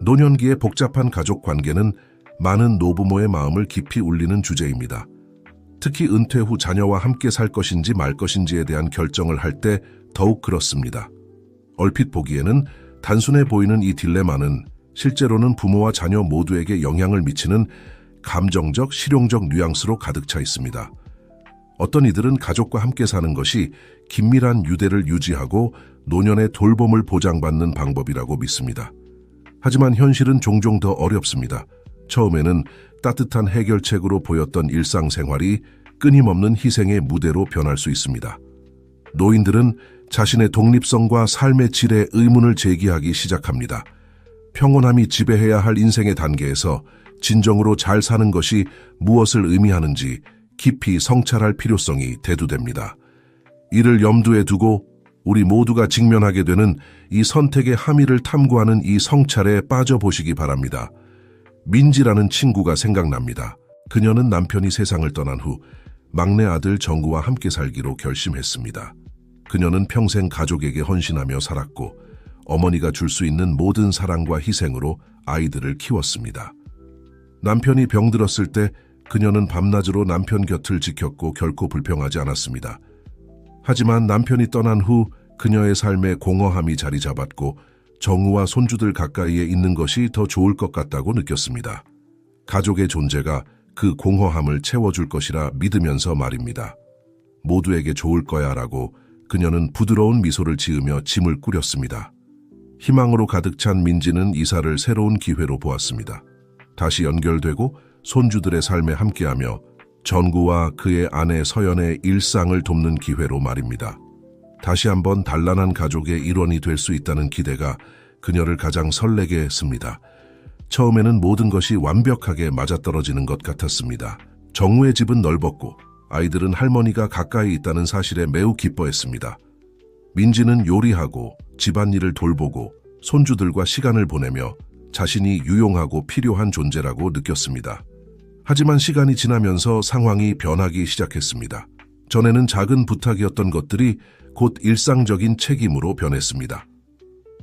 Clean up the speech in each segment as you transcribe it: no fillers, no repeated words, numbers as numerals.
노년기의 복잡한 가족 관계는 많은 노부모의 마음을 깊이 울리는 주제입니다. 특히 은퇴 후 자녀와 함께 살 것인지 말 것인지에 대한 결정을 할 때 더욱 그렇습니다. 얼핏 보기에는 단순해 보이는 이 딜레마는 실제로는 부모와 자녀 모두에게 영향을 미치는 감정적, 실용적 뉘앙스로 가득 차 있습니다. 어떤 이들은 가족과 함께 사는 것이 긴밀한 유대를 유지하고 노년의 돌봄을 보장받는 방법이라고 믿습니다. 하지만 현실은 종종 더 어렵습니다. 처음에는 따뜻한 해결책으로 보였던 일상생활이 끊임없는 희생의 무대로 변할 수 있습니다. 노인들은 자신의 독립성과 삶의 질에 의문을 제기하기 시작합니다. 평온함이 지배해야 할 인생의 단계에서 진정으로 잘 사는 것이 무엇을 의미하는지 깊이 성찰할 필요성이 대두됩니다. 이를 염두에 두고 우리 모두가 직면하게 되는 이 선택의 함의를 탐구하는 이 성찰에 빠져보시기 바랍니다. 민지라는 친구가 생각납니다. 그녀는 남편이 세상을 떠난 후 막내 아들 정구와 함께 살기로 결심했습니다. 그녀는 평생 가족에게 헌신하며 살았고 어머니가 줄 수 있는 모든 사랑과 희생으로 아이들을 키웠습니다. 남편이 병들었을 때 그녀는 밤낮으로 남편 곁을 지켰고 결코 불평하지 않았습니다. 하지만 남편이 떠난 후 그녀의 삶에 공허함이 자리 잡았고 정우와 손주들 가까이에 있는 것이 더 좋을 것 같다고 느꼈습니다. 가족의 존재가 그 공허함을 채워줄 것이라 믿으면서 말입니다. 모두에게 좋을 거야 라고 그녀는 부드러운 미소를 지으며 짐을 꾸렸습니다. 희망으로 가득 찬 민지는 이사를 새로운 기회로 보았습니다. 다시 연결되고 손주들의 삶에 함께하며 전구와 그의 아내 서연의 일상을 돕는 기회로 말입니다. 다시 한번 단란한 가족의 일원이 될 수 있다는 기대가 그녀를 가장 설레게 했습니다. 처음에는 모든 것이 완벽하게 맞아떨어지는 것 같았습니다. 정우의 집은 넓었고 아이들은 할머니가 가까이 있다는 사실에 매우 기뻐했습니다. 민지는 요리하고 집안일을 돌보고 손주들과 시간을 보내며 자신이 유용하고 필요한 존재라고 느꼈습니다. 하지만 시간이 지나면서 상황이 변하기 시작했습니다. 전에는 작은 부탁이었던 것들이 곧 일상적인 책임으로 변했습니다.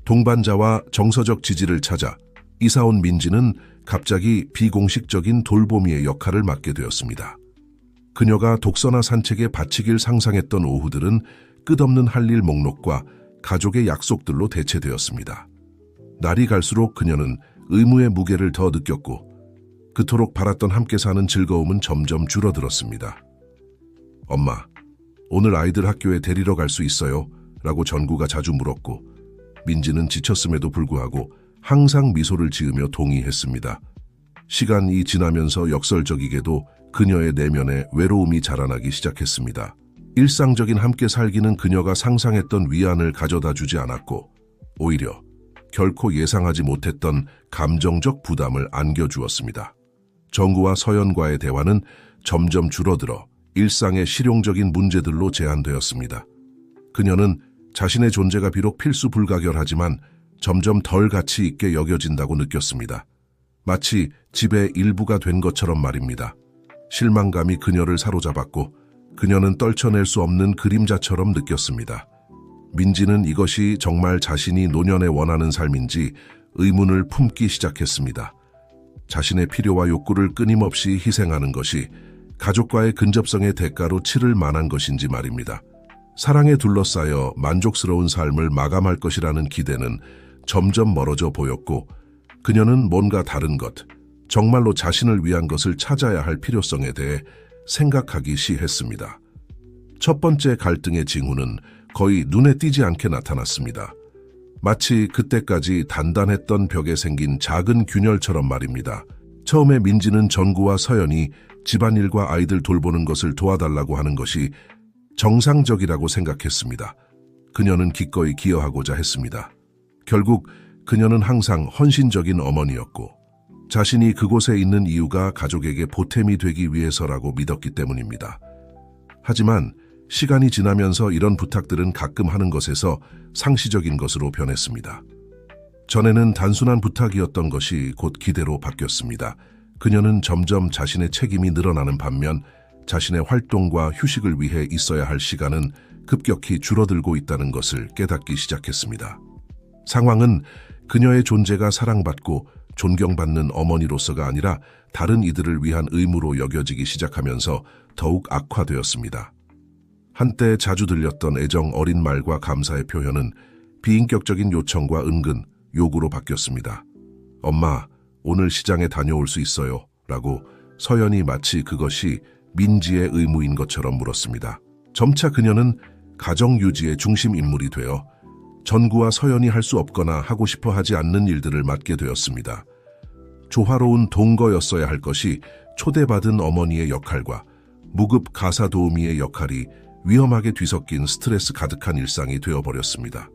동반자와 정서적 지지를 찾아 이사온 민지는 갑자기 비공식적인 돌보미의 역할을 맡게 되었습니다. 그녀가 독서나 산책에 바치길 상상했던 오후들은 끝없는 할 일 목록과 가족의 약속들로 대체되었습니다. 날이 갈수록 그녀는 의무의 무게를 더 느꼈고 그토록 바랐던 함께 사는 즐거움은 점점 줄어들었습니다. 엄마, 오늘 아이들 학교에 데리러 갈 수 있어요? 라고 전구가 자주 물었고 민지는 지쳤음에도 불구하고 항상 미소를 지으며 동의했습니다. 시간이 지나면서 역설적이게도 그녀의 내면에 외로움이 자라나기 시작했습니다. 일상적인 함께 살기는 그녀가 상상했던 위안을 가져다 주지 않았고 오히려 결코 예상하지 못했던 감정적 부담을 안겨주었습니다. 정구와 서연과의 대화는 점점 줄어들어 일상의 실용적인 문제들로 제한되었습니다. 그녀는 자신의 존재가 비록 필수 불가결하지만 점점 덜 가치 있게 여겨진다고 느꼈습니다. 마치 집의 일부가 된 것처럼 말입니다. 실망감이 그녀를 사로잡았고 그녀는 떨쳐낼 수 없는 그림자처럼 느꼈습니다. 민지는 이것이 정말 자신이 노년에 원하는 삶인지 의문을 품기 시작했습니다. 자신의 필요와 욕구를 끊임없이 희생하는 것이 가족과의 근접성의 대가로 치를 만한 것인지 말입니다. 사랑에 둘러싸여 만족스러운 삶을 마감할 것이라는 기대는 점점 멀어져 보였고 그녀는 뭔가 다른 것, 정말로 자신을 위한 것을 찾아야 할 필요성에 대해 생각하기 시했습니다. 첫 번째 갈등의 징후는 거의 눈에 띄지 않게 나타났습니다. 마치 그때까지 단단했던 벽에 생긴 작은 균열처럼 말입니다. 처음에 민지는 전구와 서연이 집안일과 아이들 돌보는 것을 도와달라고 하는 것이 정상적이라고 생각했습니다. 그녀는 기꺼이 기여하고자 했습니다. 결국 그녀는 항상 헌신적인 어머니였고 자신이 그곳에 있는 이유가 가족에게 보탬이 되기 위해서라고 믿었기 때문입니다. 하지만 시간이 지나면서 이런 부탁들은 가끔 하는 것에서 상시적인 것으로 변했습니다. 전에는 단순한 부탁이었던 것이 곧 기대로 바뀌었습니다. 그녀는 점점 자신의 책임이 늘어나는 반면 자신의 활동과 휴식을 위해 있어야 할 시간은 급격히 줄어들고 있다는 것을 깨닫기 시작했습니다. 상황은 그녀의 존재가 사랑받고 존경받는 어머니로서가 아니라 다른 이들을 위한 의무로 여겨지기 시작하면서 더욱 악화되었습니다. 한때 자주 들렸던 애정 어린 말과 감사의 표현은 비인격적인 요청과 은근 요구로 바뀌었습니다. 엄마, 오늘 시장에 다녀올 수 있어요? 라고 서연이 마치 그것이 민지의 의무인 것처럼 물었습니다. 점차 그녀는 가정 유지의 중심 인물이 되어 전구와 서연이 할 수 없거나 하고 싶어 하지 않는 일들을 맡게 되었습니다. 조화로운 동거였어야 할 것이 초대받은 어머니의 역할과 무급 가사 도우미의 역할이 위험하게 뒤섞인 스트레스 가득한 일상이 되어버렸습니다.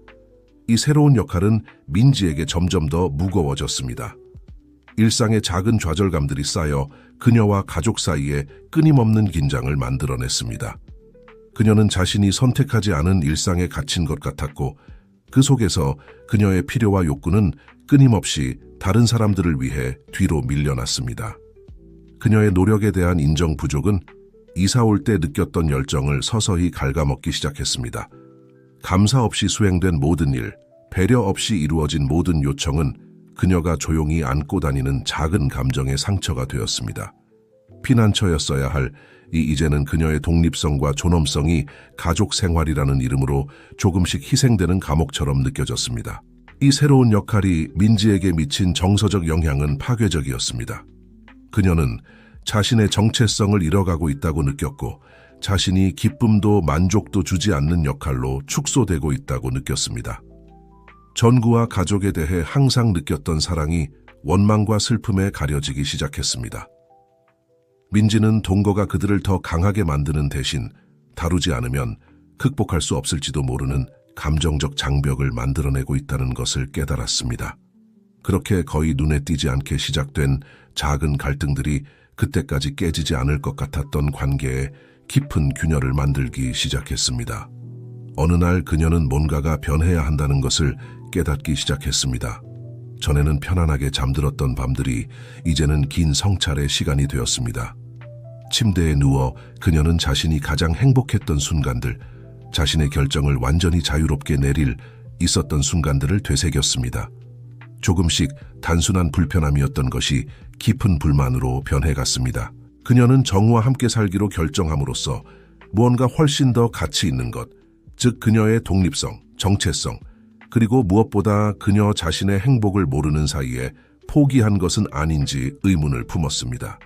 이 새로운 역할은 민지에게 점점 더 무거워졌습니다. 일상의 작은 좌절감들이 쌓여 그녀와 가족 사이에 끊임없는 긴장을 만들어냈습니다. 그녀는 자신이 선택하지 않은 일상에 갇힌 것 같았고 그 속에서 그녀의 필요와 욕구는 끊임없이 다른 사람들을 위해 뒤로 밀려났습니다. 그녀의 노력에 대한 인정 부족은 이사 올 때 느꼈던 열정을 서서히 갉아먹기 시작했습니다. 감사 없이 수행된 모든 일, 배려 없이 이루어진 모든 요청은 그녀가 조용히 안고 다니는 작은 감정의 상처가 되었습니다. 피난처였어야 할 이제는 그녀의 독립성과 존엄성이 가족 생활이라는 이름으로 조금씩 희생되는 감옥처럼 느껴졌습니다. 이 새로운 역할이 민지에게 미친 정서적 영향은 파괴적이었습니다. 그녀는 자신의 정체성을 잃어가고 있다고 느꼈고 자신이 기쁨도 만족도 주지 않는 역할로 축소되고 있다고 느꼈습니다. 전구와 가족에 대해 항상 느꼈던 사랑이 원망과 슬픔에 가려지기 시작했습니다. 민지는 동거가 그들을 더 강하게 만드는 대신 다루지 않으면 극복할 수 없을지도 모르는 감정적 장벽을 만들어내고 있다는 것을 깨달았습니다. 그렇게 거의 눈에 띄지 않게 시작된 작은 갈등들이 그때까지 깨지지 않을 것 같았던 관계에 깊은 균열을 만들기 시작했습니다. 어느 날 그녀는 뭔가가 변해야 한다는 것을 깨닫기 시작했습니다. 전에는 편안하게 잠들었던 밤들이 이제는 긴 성찰의 시간이 되었습니다. 침대에 누워 그녀는 자신이 가장 행복했던 순간들, 자신의 결정을 완전히 자유롭게 내릴 있었던 순간들을 되새겼습니다. 조금씩 단순한 불편함이었던 것이 깊은 불만으로 변해갔습니다. 그녀는 정우와 함께 살기로 결정함으로써 무언가 훨씬 더 가치 있는 것, 즉 그녀의 독립성, 정체성, 그리고 무엇보다 그녀 자신의 행복을 모르는 사이에 포기한 것은 아닌지 의문을 품었습니다.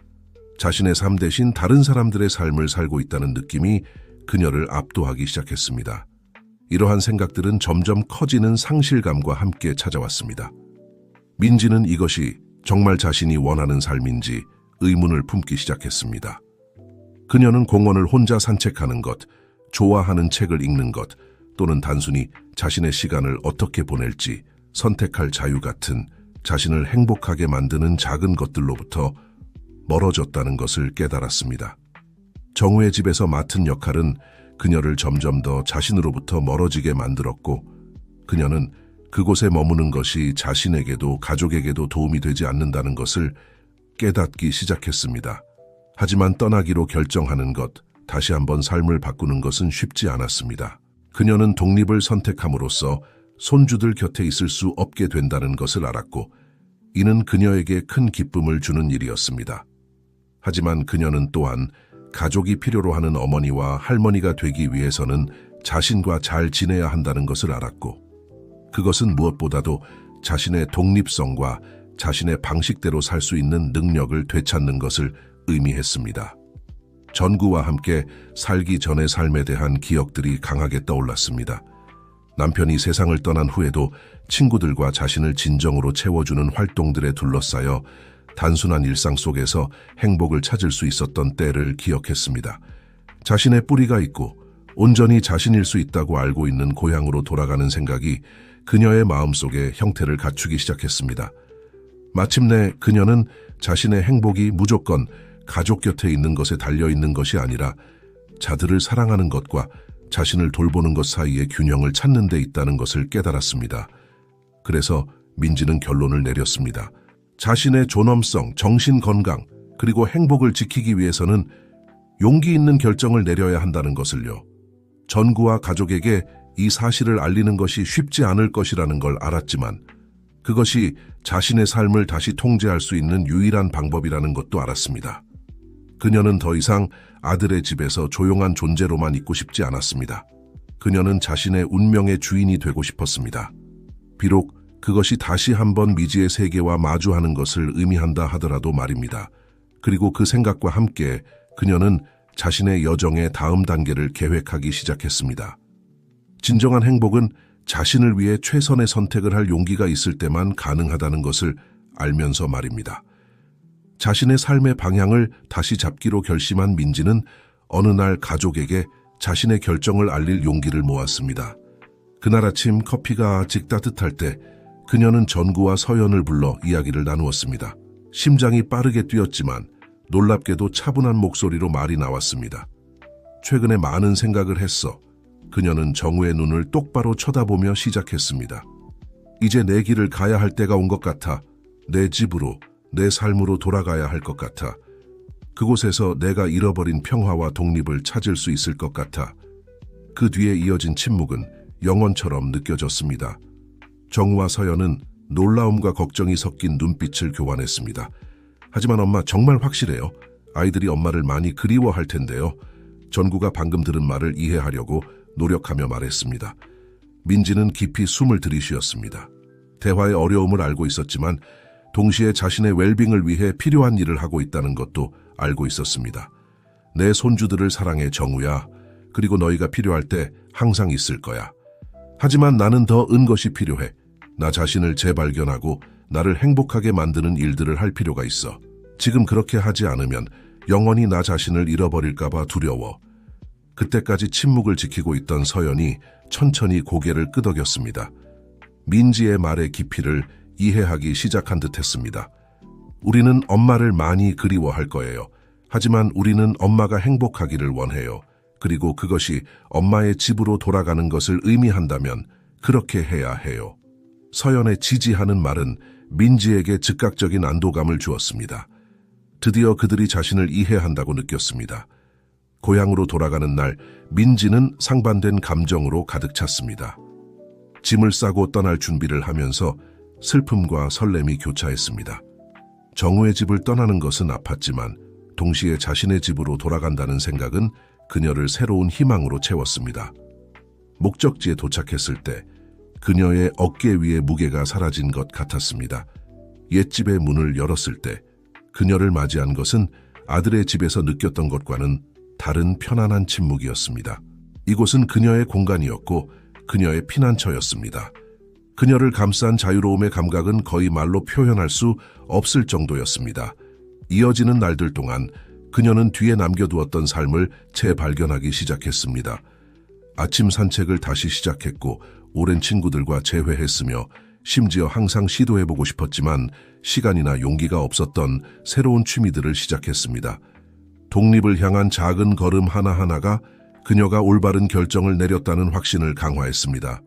자신의 삶 대신 다른 사람들의 삶을 살고 있다는 느낌이 그녀를 압도하기 시작했습니다. 이러한 생각들은 점점 커지는 상실감과 함께 찾아왔습니다. 민지는 이것이 정말 자신이 원하는 삶인지 의문을 품기 시작했습니다. 그녀는 공원을 혼자 산책하는 것, 좋아하는 책을 읽는 것, 또는 단순히 자신의 시간을 어떻게 보낼지 선택할 자유 같은 자신을 행복하게 만드는 작은 것들로부터 멀어졌다는 것을 깨달았습니다. 정우의 집에서 맡은 역할은 그녀를 점점 더 자신으로부터 멀어지게 만들었고 그녀는 그곳에 머무는 것이 자신에게도 가족에게도 도움이 되지 않는다는 것을 깨닫기 시작했습니다. 하지만 떠나기로 결정하는 것, 다시 한번 삶을 바꾸는 것은 쉽지 않았습니다. 그녀는 독립을 선택함으로써 손주들 곁에 있을 수 없게 된다는 것을 알았고 이는 그녀에게 큰 기쁨을 주는 일이었습니다. 하지만 그녀는 또한 가족이 필요로 하는 어머니와 할머니가 되기 위해서는 자신과 잘 지내야 한다는 것을 알았고 그것은 무엇보다도 자신의 독립성과 자신의 방식대로 살 수 있는 능력을 되찾는 것을 의미했습니다. 전구와 함께 살기 전의 삶에 대한 기억들이 강하게 떠올랐습니다. 남편이 세상을 떠난 후에도 친구들과 자신을 진정으로 채워주는 활동들에 둘러싸여 단순한 일상 속에서 행복을 찾을 수 있었던 때를 기억했습니다. 자신의 뿌리가 있고 온전히 자신일 수 있다고 알고 있는 고향으로 돌아가는 생각이 그녀의 마음속에 형태를 갖추기 시작했습니다. 마침내 그녀는 자신의 행복이 무조건 가족 곁에 있는 것에 달려있는 것이 아니라 자들을 사랑하는 것과 자신을 돌보는 것 사이의 균형을 찾는 데 있다는 것을 깨달았습니다. 그래서 민지는 결론을 내렸습니다. 자신의 존엄성, 정신 건강, 그리고 행복을 지키기 위해서는 용기 있는 결정을 내려야 한다는 것을요. 전구와 가족에게 이 사실을 알리는 것이 쉽지 않을 것이라는 걸 알았지만 그것이 자신의 삶을 다시 통제할 수 있는 유일한 방법이라는 것도 알았습니다. 그녀는 더 이상 아들의 집에서 조용한 존재로만 있고 싶지 않았습니다. 그녀는 자신의 운명의 주인이 되고 싶었습니다. 비록 그것이 다시 한번 미지의 세계와 마주하는 것을 의미한다 하더라도 말입니다. 그리고 그 생각과 함께 그녀는 자신의 여정의 다음 단계를 계획하기 시작했습니다. 진정한 행복은 자신을 위해 최선의 선택을 할 용기가 있을 때만 가능하다는 것을 알면서 말입니다. 자신의 삶의 방향을 다시 잡기로 결심한 민지는 어느 날 가족에게 자신의 결정을 알릴 용기를 모았습니다. 그날 아침 커피가 아직 따뜻할 때 그녀는 전구와 서연을 불러 이야기를 나누었습니다. 심장이 빠르게 뛰었지만 놀랍게도 차분한 목소리로 말이 나왔습니다. 최근에 많은 생각을 했어. 그녀는 정우의 눈을 똑바로 쳐다보며 시작했습니다. 이제 내 길을 가야 할 때가 온 것 같아. 내 집으로, 내 삶으로 돌아가야 할 것 같아. 그곳에서 내가 잃어버린 평화와 독립을 찾을 수 있을 것 같아. 그 뒤에 이어진 침묵은 영원처럼 느껴졌습니다. 정우와 서연은 놀라움과 걱정이 섞인 눈빛을 교환했습니다. 하지만 엄마, 정말 확실해요. 아이들이 엄마를 많이 그리워할 텐데요. 전구가 방금 들은 말을 이해하려고 노력하며 말했습니다. 민지는 깊이 숨을 들이쉬었습니다. 대화의 어려움을 알고 있었지만 동시에 자신의 웰빙을 위해 필요한 일을 하고 있다는 것도 알고 있었습니다. 내 손주들을 사랑해, 정우야. 그리고 너희가 필요할 때 항상 있을 거야. 하지만 나는 더 것이 필요해. 나 자신을 재발견하고 나를 행복하게 만드는 일들을 할 필요가 있어. 지금 그렇게 하지 않으면 영원히 나 자신을 잃어버릴까 봐 두려워. 그때까지 침묵을 지키고 있던 서연이 천천히 고개를 끄덕였습니다. 민지의 말의 깊이를 이해하기 시작한 듯했습니다. 우리는 엄마를 많이 그리워할 거예요. 하지만 우리는 엄마가 행복하기를 원해요. 그리고 그것이 엄마의 집으로 돌아가는 것을 의미한다면 그렇게 해야 해요. 서연의 지지하는 말은 민지에게 즉각적인 안도감을 주었습니다. 드디어 그들이 자신을 이해한다고 느꼈습니다. 고향으로 돌아가는 날, 민지는 상반된 감정으로 가득 찼습니다. 짐을 싸고 떠날 준비를 하면서 슬픔과 설렘이 교차했습니다. 정우의 집을 떠나는 것은 아팠지만 동시에 자신의 집으로 돌아간다는 생각은 그녀를 새로운 희망으로 채웠습니다. 목적지에 도착했을 때 그녀의 어깨 위의 무게가 사라진 것 같았습니다. 옛집의 문을 열었을 때 그녀를 맞이한 것은 아들의 집에서 느꼈던 것과는 다른 편안한 침묵이었습니다. 이곳은 그녀의 공간이었고 그녀의 피난처였습니다. 그녀를 감싼 자유로움의 감각은 거의 말로 표현할 수 없을 정도였습니다. 이어지는 날들 동안 그녀는 뒤에 남겨두었던 삶을 재발견하기 시작했습니다. 아침 산책을 다시 시작했고 오랜 친구들과 재회했으며 심지어 항상 시도해보고 싶었지만 시간이나 용기가 없었던 새로운 취미들을 시작했습니다. 독립을 향한 작은 걸음 하나하나가 그녀가 올바른 결정을 내렸다는 확신을 강화했습니다.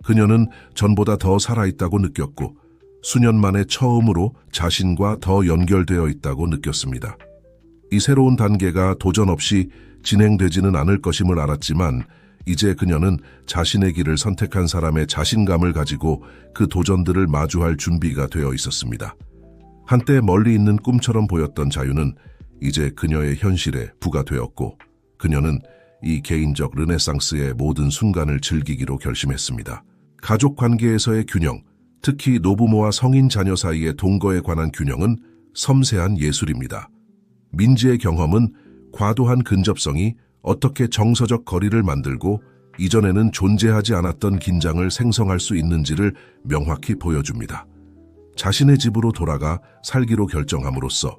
그녀는 전보다 더 살아있다고 느꼈고 수년 만에 처음으로 자신과 더 연결되어 있다고 느꼈습니다. 이 새로운 단계가 도전 없이 진행되지는 않을 것임을 알았지만 이제 그녀는 자신의 길을 선택한 사람의 자신감을 가지고 그 도전들을 마주할 준비가 되어 있었습니다. 한때 멀리 있는 꿈처럼 보였던 자유는 이제 그녀의 현실에 부과되었고 그녀는 이 개인적 르네상스의 모든 순간을 즐기기로 결심했습니다. 가족 관계에서의 균형, 특히 노부모와 성인 자녀 사이의 동거에 관한 균형은 섬세한 예술입니다. 민지의 경험은 과도한 근접성이 어떻게 정서적 거리를 만들고 이전에는 존재하지 않았던 긴장을 생성할 수 있는지를 명확히 보여줍니다. 자신의 집으로 돌아가 살기로 결정함으로써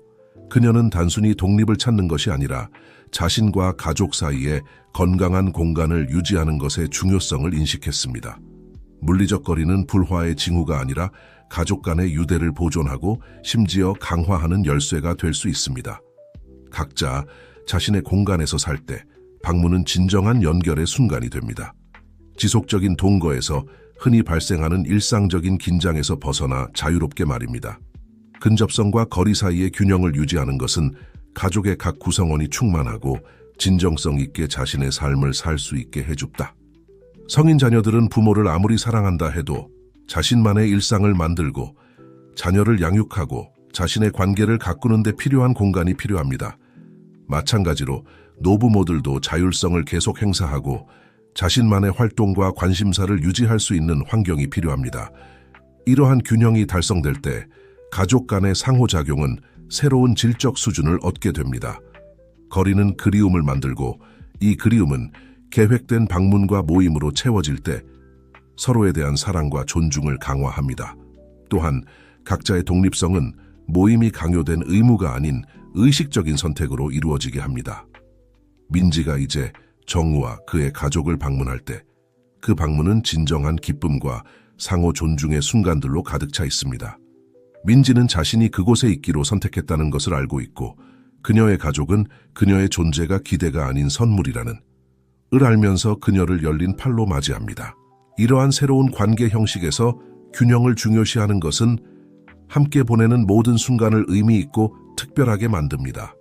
그녀는 단순히 독립을 찾는 것이 아니라 자신과 가족 사이에 건강한 공간을 유지하는 것의 중요성을 인식했습니다. 물리적 거리는 불화의 징후가 아니라 가족 간의 유대를 보존하고 심지어 강화하는 열쇠가 될 수 있습니다. 각자 자신의 공간에서 살 때 방문은 진정한 연결의 순간이 됩니다. 지속적인 동거에서 흔히 발생하는 일상적인 긴장에서 벗어나 자유롭게 말입니다. 근접성과 거리 사이의 균형을 유지하는 것은 가족의 각 구성원이 충만하고 진정성 있게 자신의 삶을 살 수 있게 해줍다. 성인 자녀들은 부모를 아무리 사랑한다 해도 자신만의 일상을 만들고 자녀를 양육하고 자신의 관계를 가꾸는 데 필요한 공간이 필요합니다. 마찬가지로 노부모들도 자율성을 계속 행사하고 자신만의 활동과 관심사를 유지할 수 있는 환경이 필요합니다. 이러한 균형이 달성될 때 가족 간의 상호작용은 새로운 질적 수준을 얻게 됩니다. 거리는 그리움을 만들고 이 그리움은 계획된 방문과 모임으로 채워질 때 서로에 대한 사랑과 존중을 강화합니다. 또한 각자의 독립성은 모임이 강요된 의무가 아닌 의식적인 선택으로 이루어지게 합니다. 민지가 이제 정우와 그의 가족을 방문할 때 그 방문은 진정한 기쁨과 상호 존중의 순간들로 가득 차 있습니다. 민지는 자신이 그곳에 있기로 선택했다는 것을 알고 있고 그녀의 가족은 그녀의 존재가 기대가 아닌 선물이라는 을 알면서 그녀를 열린 팔로 맞이합니다. 이러한 새로운 관계 형식에서 균형을 중요시하는 것은 함께 보내는 모든 순간을 의미 있고 특별하게 만듭니다.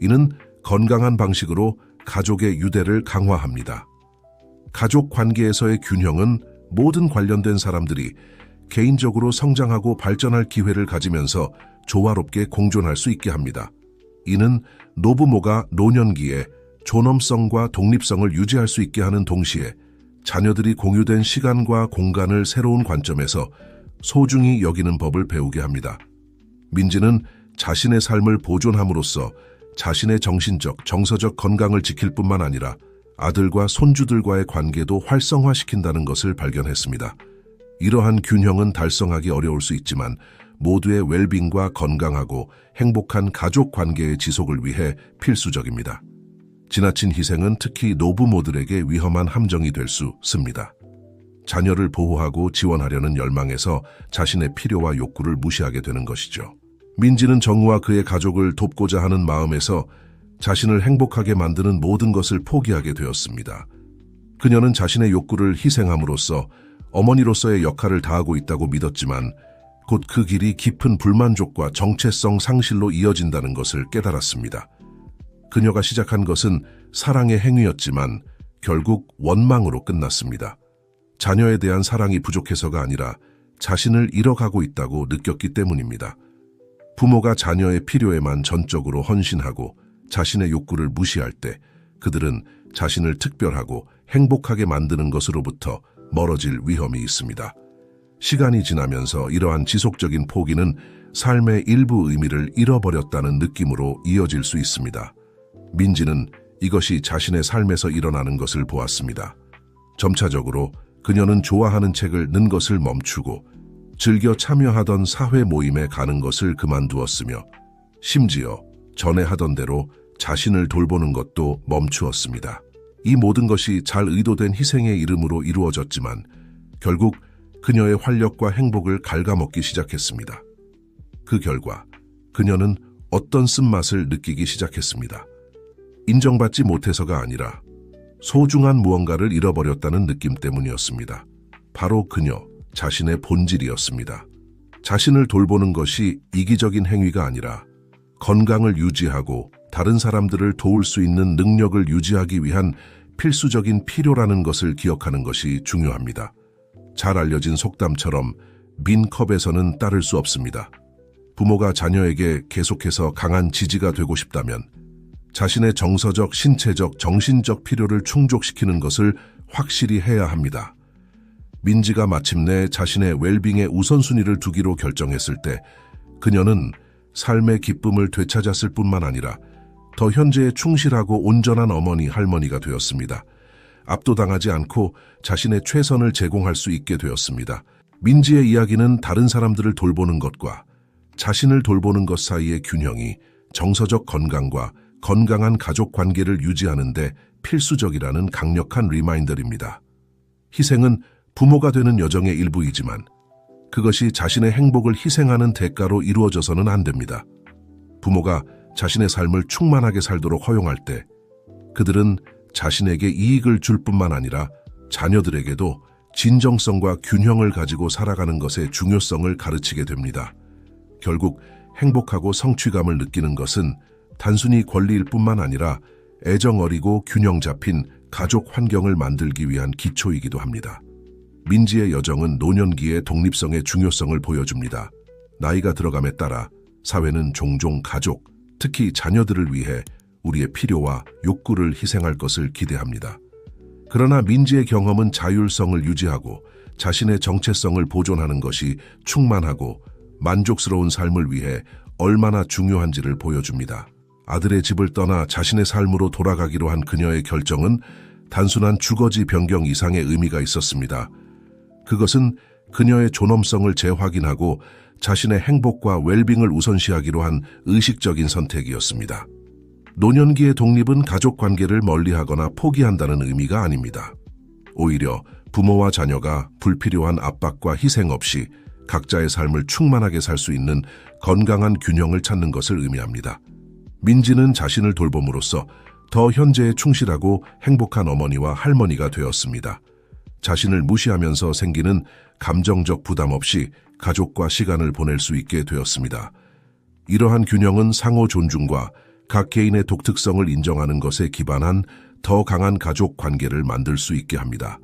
이는 건강한 방식으로 가족의 유대를 강화합니다. 가족 관계에서의 균형은 모든 관련된 사람들이 개인적으로 성장하고 발전할 기회를 가지면서 조화롭게 공존할 수 있게 합니다. 이는 노부모가 노년기에 존엄성과 독립성을 유지할 수 있게 하는 동시에 자녀들이 공유된 시간과 공간을 새로운 관점에서 소중히 여기는 법을 배우게 합니다. 민지는 자신의 삶을 보존함으로써 자신의 정신적, 정서적 건강을 지킬 뿐만 아니라 아들과 손주들과의 관계도 활성화시킨다는 것을 발견했습니다. 이러한 균형은 달성하기 어려울 수 있지만 모두의 웰빙과 건강하고 행복한 가족 관계의 지속을 위해 필수적입니다. 지나친 희생은 특히 노부모들에게 위험한 함정이 될 수 있습니다. 자녀를 보호하고 지원하려는 열망에서 자신의 필요와 욕구를 무시하게 되는 것이죠. 민지는 정우와 그의 가족을 돕고자 하는 마음에서 자신을 행복하게 만드는 모든 것을 포기하게 되었습니다. 그녀는 자신의 욕구를 희생함으로써 어머니로서의 역할을 다하고 있다고 믿었지만 곧 그 길이 깊은 불만족과 정체성 상실로 이어진다는 것을 깨달았습니다. 그녀가 시작한 것은 사랑의 행위였지만 결국 원망으로 끝났습니다. 자녀에 대한 사랑이 부족해서가 아니라 자신을 잃어가고 있다고 느꼈기 때문입니다. 부모가 자녀의 필요에만 전적으로 헌신하고 자신의 욕구를 무시할 때 그들은 자신을 특별하고 행복하게 만드는 것으로부터 멀어질 위험이 있습니다. 시간이 지나면서 이러한 지속적인 포기는 삶의 일부 의미를 잃어버렸다는 느낌으로 이어질 수 있습니다. 민지는 이것이 자신의 삶에서 일어나는 것을 보았습니다. 점차적으로 그녀는 좋아하는 책을 읽는 것을 멈추고 즐겨 참여하던 사회 모임에 가는 것을 그만두었으며 심지어 전에 하던 대로 자신을 돌보는 것도 멈추었습니다. 이 모든 것이 잘 의도된 희생의 이름으로 이루어졌지만 결국 그녀의 활력과 행복을 갉아먹기 시작했습니다. 그 결과 그녀는 어떤 쓴맛을 느끼기 시작했습니다. 인정받지 못해서가 아니라 소중한 무언가를 잃어버렸다는 느낌 때문이었습니다. 바로 그녀 자신의 본질이었습니다. 자신을 돌보는 것이 이기적인 행위가 아니라 건강을 유지하고 다른 사람들을 도울 수 있는 능력을 유지하기 위한 필수적인 필요라는 것을 기억하는 것이 중요합니다. 잘 알려진 속담처럼 빈 컵에서는 따를 수 없습니다. 부모가 자녀에게 계속해서 강한 지지가 되고 싶다면 자신의 정서적, 신체적, 정신적 필요를 충족시키는 것을 확실히 해야 합니다. 민지가 마침내 자신의 웰빙에 우선순위를 두기로 결정했을 때 그녀는 삶의 기쁨을 되찾았을 뿐만 아니라 더 현재에 충실하고 온전한 어머니, 할머니가 되었습니다. 압도당하지 않고 자신의 최선을 제공할 수 있게 되었습니다. 민지의 이야기는 다른 사람들을 돌보는 것과 자신을 돌보는 것 사이의 균형이 정서적 건강과 건강한 가족 관계를 유지하는 데 필수적이라는 강력한 리마인더입니다. 희생은 부모가 되는 여정의 일부이지만 그것이 자신의 행복을 희생하는 대가로 이루어져서는 안 됩니다. 부모가 자신의 삶을 충만하게 살도록 허용할 때 그들은 자신에게 이익을 줄 뿐만 아니라 자녀들에게도 진정성과 균형을 가지고 살아가는 것의 중요성을 가르치게 됩니다. 결국 행복하고 성취감을 느끼는 것은 단순히 권리일 뿐만 아니라 애정 어리고 균형 잡힌 가족 환경을 만들기 위한 기초이기도 합니다. 민지의 여정은 노년기의 독립성의 중요성을 보여줍니다. 나이가 들어감에 따라 사회는 종종 가족, 특히 자녀들을 위해 우리의 필요와 욕구를 희생할 것을 기대합니다. 그러나 민지의 경험은 자율성을 유지하고 자신의 정체성을 보존하는 것이 충만하고 만족스러운 삶을 위해 얼마나 중요한지를 보여줍니다. 아들의 집을 떠나 자신의 삶으로 돌아가기로 한 그녀의 결정은 단순한 주거지 변경 이상의 의미가 있었습니다. 그것은 그녀의 존엄성을 재확인하고 자신의 행복과 웰빙을 우선시하기로 한 의식적인 선택이었습니다. 노년기의 독립은 가족 관계를 멀리하거나 포기한다는 의미가 아닙니다. 오히려 부모와 자녀가 불필요한 압박과 희생 없이 각자의 삶을 충만하게 살 수 있는 건강한 균형을 찾는 것을 의미합니다. 민지는 자신을 돌봄으로써 더 현재에 충실하고 행복한 어머니와 할머니가 되었습니다. 자신을 무시하면서 생기는 감정적 부담 없이 가족과 시간을 보낼 수 있게 되었습니다. 이러한 균형은 상호 존중과 각 개인의 독특성을 인정하는 것에 기반한 더 강한 가족 관계를 만들 수 있게 합니다.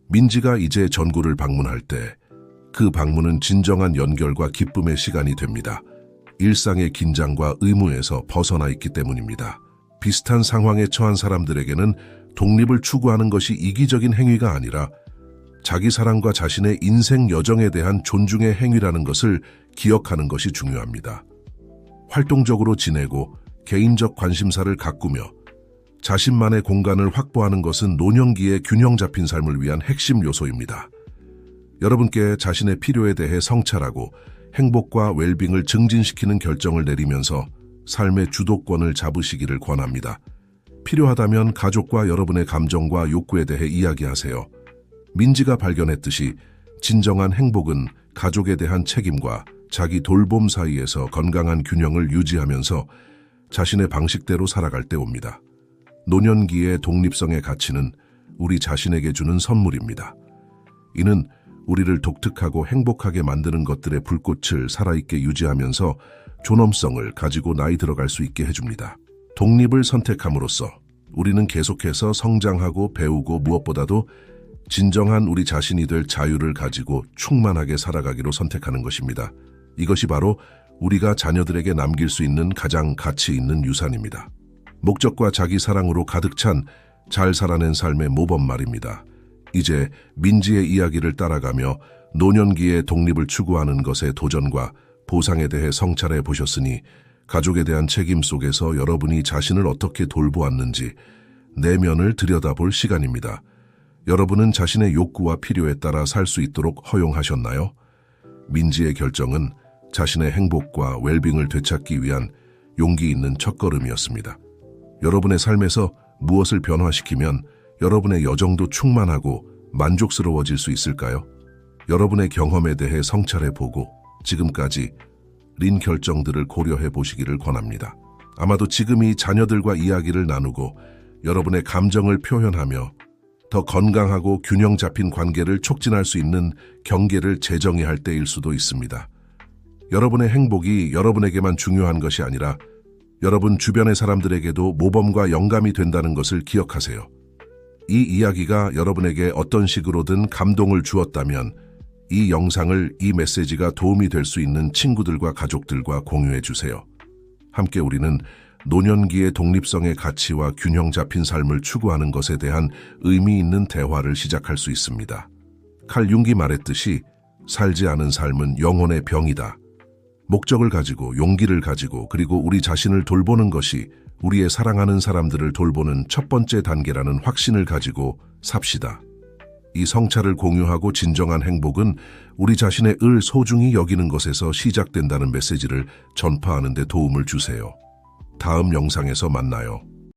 민지가 이제 전구를 방문할 때 그 방문은 진정한 연결과 기쁨의 시간이 됩니다. 일상의 긴장과 의무에서 벗어나 있기 때문입니다. 비슷한 상황에 처한 사람들에게는 독립을 추구하는 것이 이기적인 행위가 아니라 자기 사랑과 자신의 인생 여정에 대한 존중의 행위라는 것을 기억하는 것이 중요합니다. 활동적으로 지내고 개인적 관심사를 가꾸며 자신만의 공간을 확보하는 것은 노년기의 균형 잡힌 삶을 위한 핵심 요소입니다. 여러분께 자신의 필요에 대해 성찰하고 행복과 웰빙을 증진시키는 결정을 내리면서 삶의 주도권을 잡으시기를 권합니다. 필요하다면 가족과 여러분의 감정과 욕구에 대해 이야기하세요. 민지가 발견했듯이 진정한 행복은 가족에 대한 책임과 자기 돌봄 사이에서 건강한 균형을 유지하면서 자신의 방식대로 살아갈 때 옵니다. 노년기의 독립성의 가치는 우리 자신에게 주는 선물입니다. 이는 우리를 독특하고 행복하게 만드는 것들의 불꽃을 살아있게 유지하면서 존엄성을 가지고 나이 들어갈 수 있게 해줍니다. 독립을 선택함으로써 우리는 계속해서 성장하고 배우고 무엇보다도 진정한 우리 자신이 될 자유를 가지고 충만하게 살아가기로 선택하는 것입니다. 이것이 바로 우리가 자녀들에게 남길 수 있는 가장 가치 있는 유산입니다. 목적과 자기 사랑으로 가득 찬 잘 살아낸 삶의 모범 말입니다. 이제 민지의 이야기를 따라가며 노년기의 독립을 추구하는 것의 도전과 보상에 대해 성찰해 보셨으니 가족에 대한 책임 속에서 여러분이 자신을 어떻게 돌보았는지 내면을 들여다볼 시간입니다. 여러분은 자신의 욕구와 필요에 따라 살 수 있도록 허용하셨나요? 민지의 결정은 자신의 행복과 웰빙을 되찾기 위한 용기 있는 첫걸음이었습니다. 여러분의 삶에서 무엇을 변화시키면 여러분의 여정도 충만하고 만족스러워질 수 있을까요? 여러분의 경험에 대해 성찰해보고 지금까지 린 결정들을 고려해 보시기를 권합니다. 아마도 지금이 자녀들과 이야기를 나누고 여러분의 감정을 표현하며 더 건강하고 균형 잡힌 관계를 촉진할 수 있는 경계를 재정의할 때일 수도 있습니다. 여러분의 행복이 여러분에게만 중요한 것이 아니라 여러분 주변의 사람들에게도 모범과 영감이 된다는 것을 기억하세요. 이 이야기가 여러분에게 어떤 식으로든 감동을 주었다면 이 영상을, 이 메시지가 도움이 될 수 있는 친구들과 가족들과 공유해 주세요. 함께 우리는 노년기의 독립성의 가치와 균형 잡힌 삶을 추구하는 것에 대한 의미 있는 대화를 시작할 수 있습니다. 칼 융기 말했듯이 살지 않은 삶은 영혼의 병이다. 목적을 가지고 용기를 가지고 그리고 우리 자신을 돌보는 것이 우리의 사랑하는 사람들을 돌보는 첫 번째 단계라는 확신을 가지고 삽시다. 이 성찰을 공유하고 진정한 행복은 우리 자신의 을 소중히 여기는 것에서 시작된다는 메시지를 전파하는 데 도움을 주세요. 다음 영상에서 만나요.